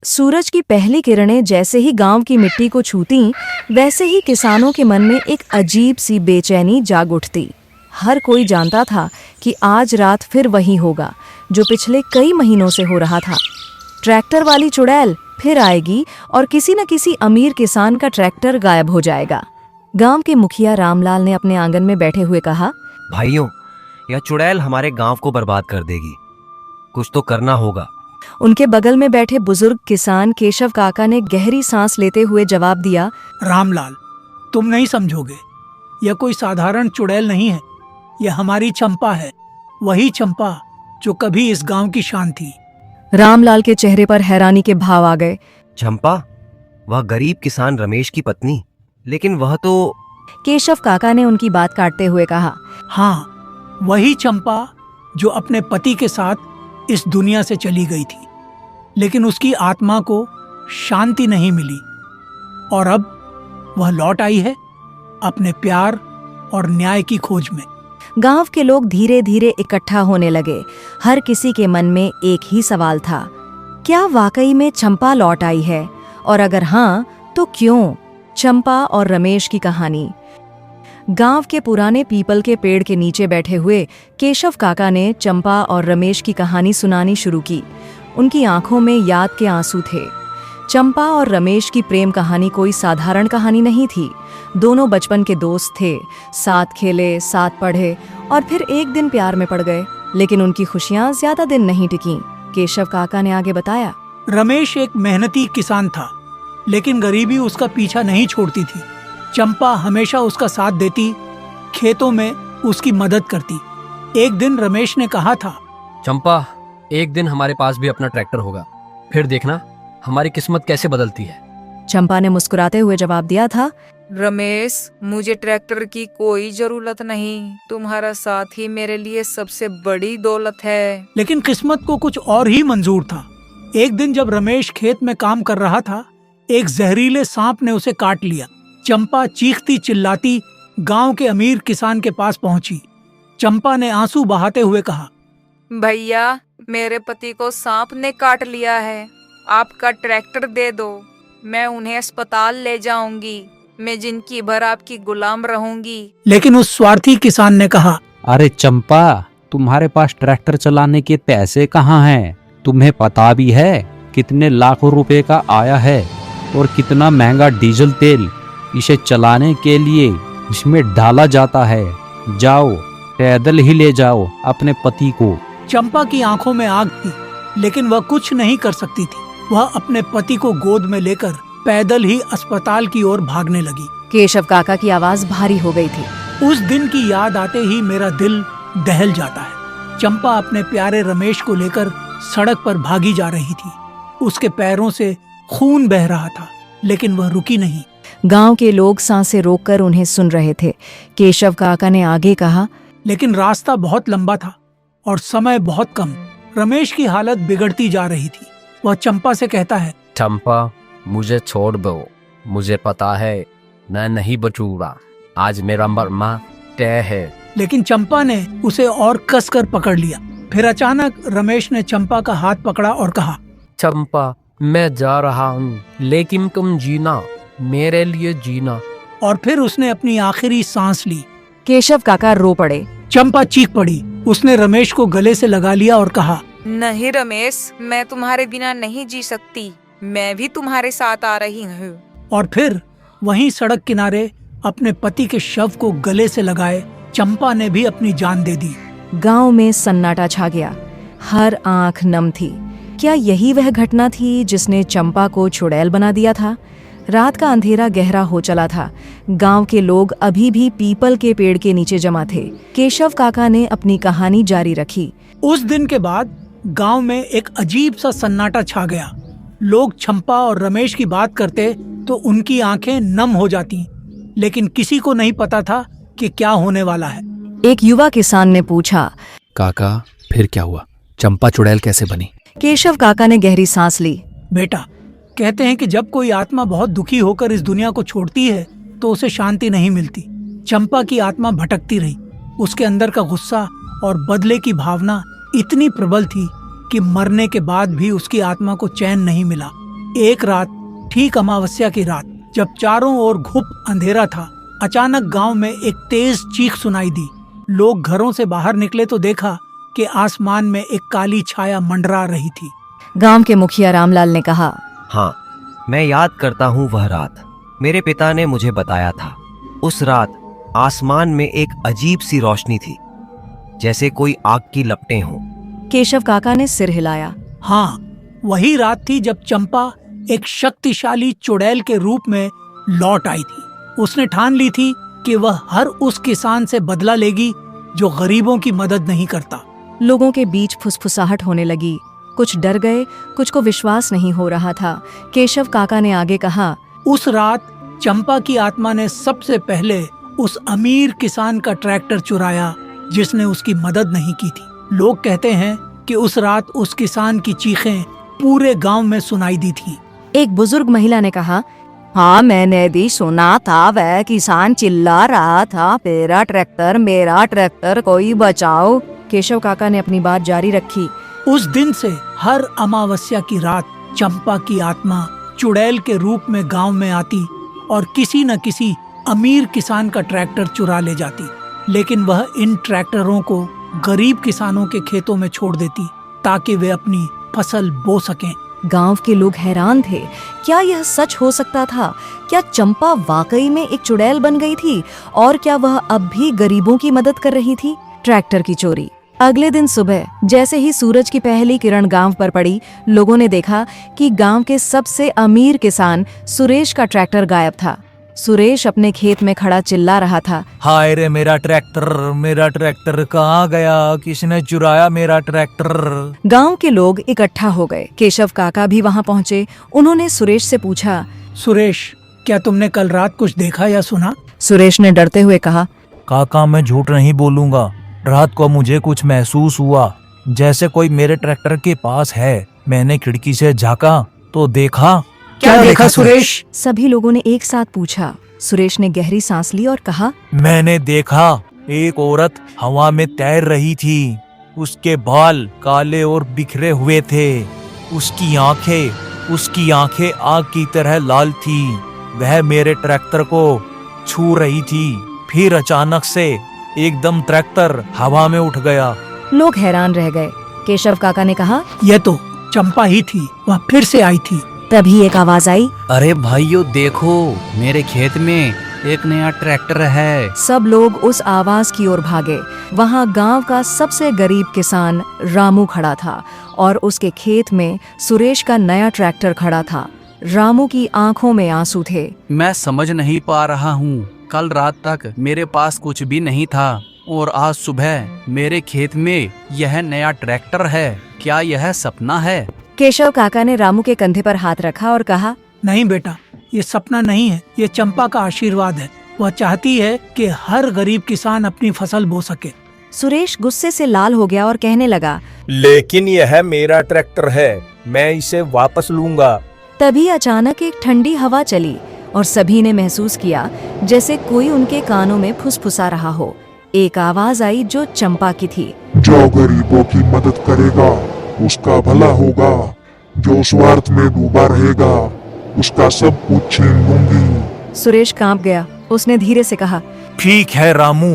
सूरज की पहली किरणें जैसे ही गांव की मिट्टी को छूतीं, वैसे ही किसानों के मन में एक अजीब सी बेचैनी जाग उठती। हर कोई जानता था कि आज रात फिर वही होगा जो पिछले कई महीनों से हो रहा था। ट्रैक्टर वाली चुड़ैल फिर आएगी और किसी न किसी अमीर किसान का ट्रैक्टर गायब हो जाएगा। गांव के मुखिया रामलाल ने अपने आंगन में बैठे हुए कहा, भाइयों, यह चुड़ैल हमारे गांव को बर्बाद कर देगी। कुछ तो करना होगा। उनके बगल में बैठे बुजुर्ग किसान केशव काका ने गहरी सांस लेते हुए जवाब दिया, रामलाल, तुम नहीं समझोगे। यह कोई साधारण चुड़ैल नहीं है। यह हमारी चंपा है, वही चंपा जो कभी इस गांव की शान थी। रामलाल के चेहरे पर हैरानी के भाव आ गए। चंपा? वह गरीब किसान रमेश की पत्नी? लेकिन वह तो... केशव काका ने उनकी बात काटते हुए कहा, हाँ, वही चंपा जो अपने पति के साथ इस दुनिया से चली गई थी, लेकिन उसकी आत्मा को शांति नहीं मिली और अब वह लौट आई है अपने प्यार और न्याय की खोज में। गांव के लोग धीरे धीरे इकट्ठा होने लगे। हर किसी के मन में एक ही सवाल था, क्या वाकई में चंपा लौट आई है? और अगर हाँ, तो क्यों? चंपा और रमेश की कहानी। गांव के पुराने पीपल के पेड़ के नीचे बैठे हुए केशव काका ने चंपा और रमेश की कहानी सुनानी शुरू की। उनकी आंखों में याद के आंसू थे। चंपा और रमेश की प्रेम कहानी कोई साधारण कहानी नहीं थी। दोनों बचपन के दोस्त थे, साथ खेले, साथ पढ़े और फिर एक दिन प्यार में पड़ गए। लेकिन उनकी खुशियां ज्यादा दिन नहीं टिकीं। केशव काका ने आगे बताया, रमेश एक मेहनती किसान था, लेकिन गरीबी उसका पीछा नहीं छोड़ती थी। चंपा हमेशा उसका साथ देती, खेतों में उसकी मदद करती। एक दिन रमेश ने कहा था, चंपा, एक दिन हमारे पास भी अपना ट्रैक्टर होगा, फिर देखना हमारी किस्मत कैसे बदलती है। चंपा ने मुस्कुराते हुए जवाब दिया था, रमेश, मुझे ट्रैक्टर की कोई जरूरत नहीं। तुम्हारा साथ ही मेरे लिए सबसे बड़ी दौलत है। लेकिन किस्मत को कुछ और ही मंजूर था। एक दिन जब रमेश खेत में काम कर रहा था, एक जहरीले सांप ने उसे काट लिया। चंपा चीखती चिल्लाती गांव के अमीर किसान के पास पहुंची। चंपा ने आंसू बहाते हुए कहा, भैया, मेरे पति को सांप ने काट लिया है। आपका ट्रैक्टर दे दो, मैं उन्हें अस्पताल ले जाऊंगी। मैं जिंदगी भर आपकी गुलाम रहूंगी। लेकिन उस स्वार्थी किसान ने कहा, अरे चंपा, तुम्हारे पास ट्रैक्टर चलाने के पैसे कहाँ हैं? तुम्हें पता भी है कितने लाखों रुपए का आया है और कितना महंगा डीजल तेल इसे चलाने के लिए इसमें डाला जाता है। जाओ, पैदल ही ले जाओ अपने पति को। चंपा की आंखों में आग थी, लेकिन वह कुछ नहीं कर सकती थी। वह अपने पति को गोद में लेकर पैदल ही अस्पताल की ओर भागने लगी। केशव काका की आवाज भारी हो गई थी। उस दिन की याद आते ही मेरा दिल दहल जाता है। चंपा अपने प्यारे रमेश को लेकर सड़क पर भागी जा रही थी। उसके पैरों से खून बह रहा था, लेकिन वह रुकी नहीं। गांव के लोग सांसें रोककर उन्हें सुन रहे थे। केशव काका ने आगे कहा, लेकिन रास्ता बहुत लंबा था और समय बहुत कम। रमेश की हालत बिगड़ती जा रही थी। वह चंपा से कहता है, चंपा, मुझे छोड़ दो। मुझे पता है मैं नहीं बचूंगा। आज मेरा मरना तय है। लेकिन चंपा ने उसे और कसकर पकड़ लिया। फिर अचानक रमेश ने चंपा का हाथ पकड़ा और कहा, चंपा, मैं जा रहा हूँ, लेकिन तुम जीना, मेरे लिए जीना। और फिर उसने अपनी आखिरी सांस ली। केशव काका रो पड़े। चंपा चीख पड़ी। उसने रमेश को गले से लगा लिया और कहा, नहीं रमेश, मैं तुम्हारे बिना नहीं जी सकती। मैं भी तुम्हारे साथ आ रही हूँ। और फिर वहीं सड़क किनारे अपने पति के शव को गले से लगाए चंपा ने भी अपनी जान दे दी। गांव में सन्नाटा छा गया। हर आंख नम थी। क्या यही वह घटना थी जिसने चंपा को चुड़ैल बना दिया था? रात का अंधेरा गहरा हो चला था। गांव के लोग अभी भी पीपल के पेड़ के नीचे जमा थे। केशव काका ने अपनी कहानी जारी रखी। उस दिन के बाद गांव में एक अजीब सा सन्नाटा छा गया। लोग चंपा और रमेश की बात करते तो उनकी आंखें नम हो जाती, लेकिन किसी को नहीं पता था कि क्या होने वाला है। एक युवा किसान ने पूछा, काका, फिर क्या हुआ? चंपा चुड़ैल कैसे बनी? केशव काका ने गहरी सांस ली। बेटा, कहते हैं कि जब कोई आत्मा बहुत दुखी होकर इस दुनिया को छोड़ती है तो उसे शांति नहीं मिलती। चंपा की आत्मा भटकती रही। उसके अंदर का गुस्सा और बदले की भावना इतनी प्रबल थी कि मरने के बाद भी उसकी आत्मा को चैन नहीं मिला। एक रात, ठीक अमावस्या की रात, जब चारों ओर घुप अंधेरा था, अचानक गांव में एक तेज चीख सुनाई दी। लोग घरों से बाहर निकले तो देखा कि आसमान में एक काली छाया मंडरा रही थी। गांव के मुखिया रामलाल ने कहा, हाँ, मैं याद करता हूँ वह रात। मेरे पिता ने मुझे बताया था। उस रात आसमान में एक अजीब सी रोशनी थी, जैसे कोई आग की लपटें हों। केशव काका ने सिर हिलाया। हाँ, वही रात थी जब चंपा एक शक्तिशाली चुड़ैल के रूप में लौट आई थी। उसने ठान ली थी कि वह हर उस किसान से बदला लेगी जो गरीबों की मदद नहीं करता। लोगों के बीच फुसफुसाहट होने लगी। कुछ डर गए, कुछ को विश्वास नहीं हो रहा था। केशव काका ने आगे कहा, उस रात चंपा की आत्मा ने सबसे पहले उस अमीर किसान का ट्रैक्टर चुराया जिसने उसकी मदद नहीं की थी। लोग कहते हैं कि उस रात उस किसान की चीखें पूरे गांव में सुनाई दी थी। एक बुजुर्ग महिला ने कहा, हाँ, मैंने भी सुना था। वह किसान चिल्ला रहा था, मेरा ट्रैक्टर, कोई बचाओ। केशव काका ने अपनी बात जारी रखी। उस दिन से हर अमावस्या की रात चंपा की आत्मा चुड़ैल के रूप में गांव में आती और किसी न किसी अमीर किसान का ट्रैक्टर चुरा ले जाती। लेकिन वह इन ट्रैक्टरों को गरीब किसानों के खेतों में छोड़ देती ताकि वे अपनी फसल बो सकें। गांव के लोग हैरान थे। क्या यह सच हो सकता था? क्या चंपा वाकई में एक चुड़ैल बन गई थी? और क्या वह अब भी गरीबों की मदद कर रही थी? ट्रैक्टर की चोरी। अगले दिन सुबह जैसे ही सूरज की पहली किरण गांव पर पड़ी, लोगों ने देखा कि गांव के सबसे अमीर किसान सुरेश का ट्रैक्टर गायब था। सुरेश अपने खेत में खड़ा चिल्ला रहा था, हाय रे मेरा ट्रैक्टर कहाँ गया? किसने चुराया मेरा ट्रैक्टर? गांव के लोग इकट्ठा हो गए। केशव काका भी वहां पहुंचे। उन्होंने सुरेश से पूछा, सुरेश, क्या तुमने कल रात कुछ देखा या सुना? सुरेश ने डरते हुए कहा, काका, मैं झूठ नहीं बोलूंगा। रात को मुझे कुछ महसूस हुआ, जैसे कोई मेरे ट्रैक्टर के पास है। मैंने खिड़की से झांका तो देखा। क्या देखा सुरेश? सभी लोगों ने एक साथ पूछा। सुरेश ने गहरी सांस ली और कहा, मैंने देखा एक औरत हवा में तैर रही थी। उसके बाल काले और बिखरे हुए थे। उसकी आंखें आग की तरह लाल थी। वह मेरे ट्रैक्टर को छू रही थी। फिर अचानक से एकदम ट्रैक्टर हवा में उठ गया। लोग हैरान रह गए। केशव काका ने कहा, यह तो चंपा ही थी, वह फिर से आई थी। तभी एक आवाज आई, अरे भाइयों देखो, मेरे खेत में एक नया ट्रैक्टर है। सब लोग उस आवाज की ओर भागे। वहां गांव का सबसे गरीब किसान रामू खड़ा था और उसके खेत में सुरेश का नया ट्रैक्टर खड़ा था। रामू की आंखों में आंसू थे। मैं समझ नहीं पा रहा हूँ। कल रात तक मेरे पास कुछ भी नहीं था और आज सुबह मेरे खेत में यह नया ट्रैक्टर है। क्या यह सपना है? केशव काका ने रामू के कंधे पर हाथ रखा और कहा, नहीं बेटा, ये सपना नहीं है, ये चंपा का आशीर्वाद है। वह चाहती है कि हर गरीब किसान अपनी फसल बो सके। सुरेश गुस्से से लाल हो गया और कहने लगा, लेकिन यह मेरा ट्रैक्टर है, मैं इसे वापस लूंगा। तभी अचानक एक ठंडी हवा चली और सभी ने महसूस किया जैसे कोई उनके कानों में फुसफुसा रहा हो। एक आवाज आई जो चंपा की थी, जो गरीबों की मदद करेगा उसका भला होगा, जो स्वार्थ में डूबा रहेगा उसका सब कुछ छीन लूंगी। सुरेश कांप गया। उसने धीरे से कहा, ठीक है रामू,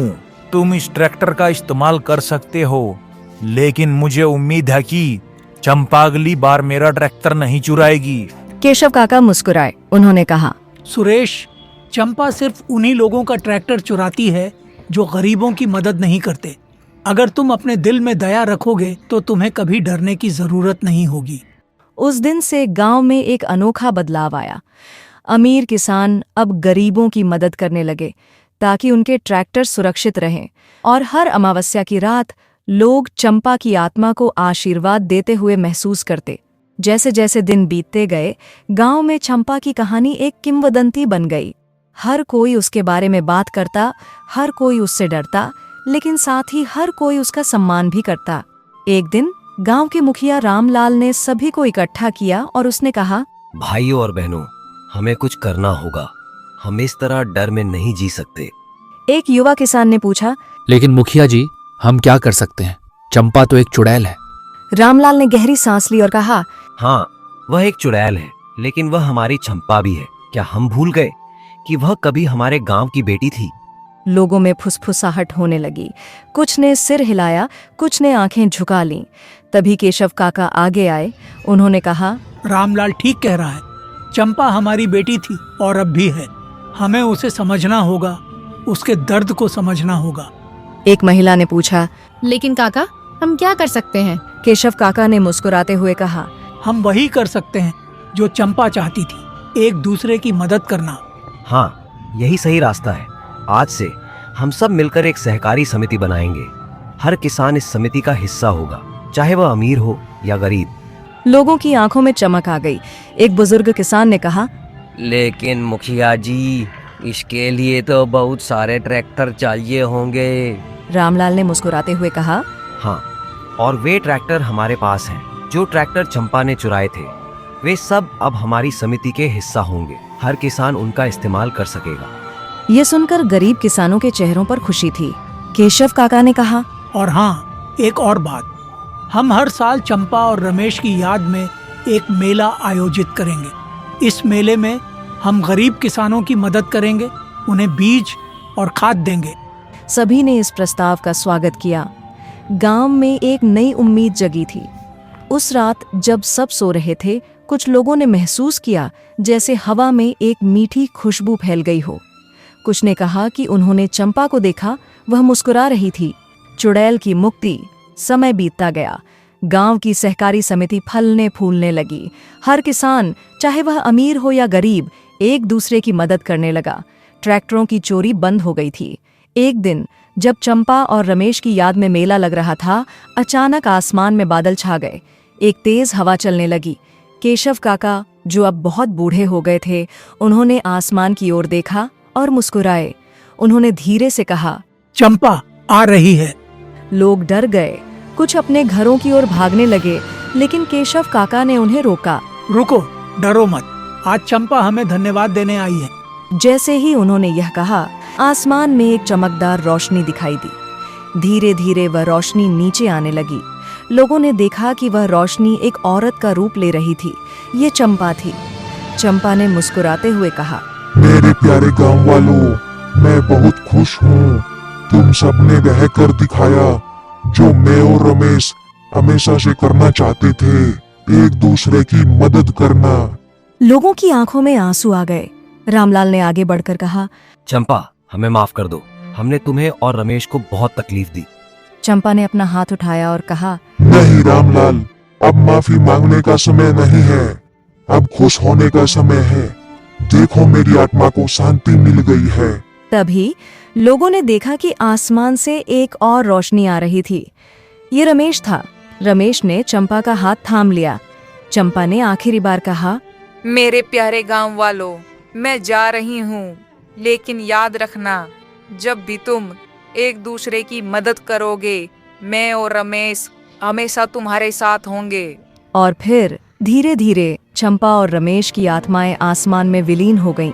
तुम इस ट्रैक्टर का इस्तेमाल कर सकते हो, लेकिन मुझे उम्मीद है कि चंपा अगली बार मेरा ट्रैक्टर नहीं चुराएगी। केशव काका मुस्कुराए। उन्होंने कहा, सुरेश, चंपा सिर्फ उन्हीं लोगों का ट्रैक्टर चुराती है जो गरीबों की मदद नहीं करते। अगर तुम अपने दिल में दया रखोगे तो तुम्हें कभी डरने की जरूरत नहीं होगी। उस दिन से गांव में एक अनोखा बदलाव आया। अमीर किसान अब गरीबों की मदद करने लगे ताकि उनके ट्रैक्टर सुरक्षित रहें। और हर अमावस्या की रात लोग चंपा की आत्मा को आशीर्वाद देते हुए महसूस करते। जैसे जैसे दिन बीतते गए, गांव में चंपा की कहानी एक किंवदंती बन गई। हर कोई उसके बारे में बात करता, हर कोई उससे डरता, लेकिन साथ ही हर कोई उसका सम्मान भी करता। एक दिन गांव के मुखिया रामलाल ने सभी को इकट्ठा किया और उसने कहा, भाइयों और बहनों, हमें कुछ करना होगा। हम इस तरह डर में नहीं जी सकते। एक युवा किसान ने पूछा, लेकिन मुखिया जी, हम क्या कर सकते हैं? चंपा तो एक चुड़ैल है। रामलाल ने गहरी सांस ली और कहा, हाँ, वह एक चुड़ैल है, लेकिन वह हमारी चंपा भी है। क्या हम भूल गए कि वह कभी हमारे गांव की बेटी थी? लोगों में फुसफुसाहट होने लगी। कुछ ने सिर हिलाया, कुछ ने आंखें झुका लीं। तभी केशव काका आगे आए। उन्होंने कहा, रामलाल ठीक कह रहा है। चंपा हमारी बेटी थी और अब भी है। हमें उसे समझना होगा, उसके दर्द को समझना होगा। एक महिला ने पूछा। लेकिन काका, हम क्या कर सकते हैं? केशव काका ने मुस्कुराते हुए कहा, हम वही कर सकते हैं जो चंपा चाहती थी, एक दूसरे की मदद करना। हाँ, यही सही रास्ता है। आज से हम सब मिलकर एक सहकारी समिति बनाएंगे। हर किसान इस समिति का हिस्सा होगा, चाहे वह अमीर हो या गरीब। लोगों की आंखों में चमक आ गई। एक बुजुर्ग किसान ने कहा, लेकिन मुखिया जी, इसके लिए तो बहुत सारे ट्रैक्टर चाहिए होंगे। रामलाल ने मुस्कुराते हुए कहा, हाँ, और वे ट्रैक्टर हमारे पास हैं। जो ट्रैक्टर चंपा ने चुराए थे, वे सब अब हमारी समिति के हिस्सा होंगे। हर किसान उनका इस्तेमाल कर सकेगा। यह सुनकर गरीब किसानों के चेहरों पर खुशी थी। केशव काका ने कहा, और हाँ, एक और बात, हम हर साल चंपा और रमेश की याद में एक मेला आयोजित करेंगे। इस मेले में हम गरीब किसानों की मदद करेंगे, उन्हें बीज और खाद देंगे। सभी ने इस प्रस्ताव का स्वागत किया। गांव में एक नई उम्मीद जगी थी। उस रात जब सब सो रहे थे, कुछ लोगों ने महसूस किया जैसे हवा में एक मीठी खुशबू फैल गई हो। कुछ ने कहा कि उन्होंने चंपा को देखा, वह मुस्कुरा रही थी। चुड़ैल की मुक्ति। समय बीतता गया। गांव की सहकारी समिति फलने फूलने लगी। हर किसान, चाहे वह अमीर हो या गरीब, एक दूसरे की मदद करने लगा। ट्रैक्टरों की चोरी बंद हो गई थी। एक दिन जब चंपा और रमेश की याद में मेला लग रहा था, अचानक आसमान में बादल छा गए। एक तेज हवा चलने लगी। केशव काका, जो अब बहुत बूढ़े हो गए थे, उन्होंने आसमान की ओर देखा और मुस्कुराए। उन्होंने धीरे से कहा, चंपा आ रही है। लोग डर गए। कुछ अपने घरों की ओर भागने लगे, लेकिन केशव काका ने उन्हें रोका। रुको, डरो मत, आज चंपा हमें धन्यवाद देने आई है। जैसे ही उन्होंने यह कहा, आसमान में एक चमकदार रोशनी दिखाई दी। धीरे धीरे वह रोशनी नीचे आने लगी। लोगों ने देखा कि वह रोशनी एक औरत का रूप ले रही थी। ये चंपा थी। चंपा ने मुस्कुराते हुए कहा, मेरे प्यारे गांव वालों, मैं बहुत खुश हूँ। तुम सबने वह कर दिखाया जो मैं और रमेश हमेशा से करना चाहते थे, एक दूसरे की मदद करना। लोगों की आंखों में आंसू आ गए। रामलाल ने आगे बढ़कर कहा, चंपा, हमें माफ कर दो। हमने तुम्हें और रमेश को बहुत तकलीफ दी। चंपा ने अपना हाथ उठाया और कहा, नहीं रामलाल, अब माफी मांगने का समय नहीं है, अब खुश होने का समय है। देखो, मेरी आत्मा को शांति मिल गई है। तभी लोगों ने देखा कि आसमान से एक और रोशनी आ रही थी। ये रमेश था। रमेश ने चंपा का हाथ थाम लिया। चंपा ने आखिरी बार कहा, मेरे प्यारे गांव वालों, मैं जा रही हूँ, लेकिन याद रखना, जब भी तुम एक दूसरे की मदद करोगे, मैं और रमेश हमेशा तुम्हारे साथ होंगे। और फिर धीरे धीरे चंपा और रमेश की आत्माएं आसमान में विलीन हो गईं।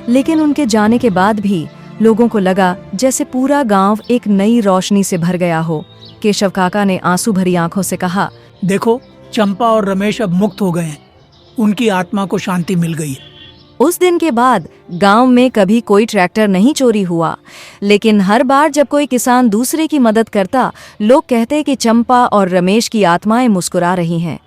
लेकिन उनके जाने के बाद भी लोगों को लगा जैसे पूरा गांव एक नई रोशनी से भर गया हो। केशव काका ने आंसू भरी आंखों से कहा, देखो, चंपा और रमेश अब मुक्त हो गए हैं। उनकी आत्मा को शांति मिल गई है। उस दिन के बाद गांव में कभी कोई ट्रैक्टर नहीं चोरी हुआ, लेकिन हर बार जब कोई किसान दूसरे की मदद करता, लोग कहते कि चंपा और रमेश की आत्माएं मुस्कुरा रही हैं।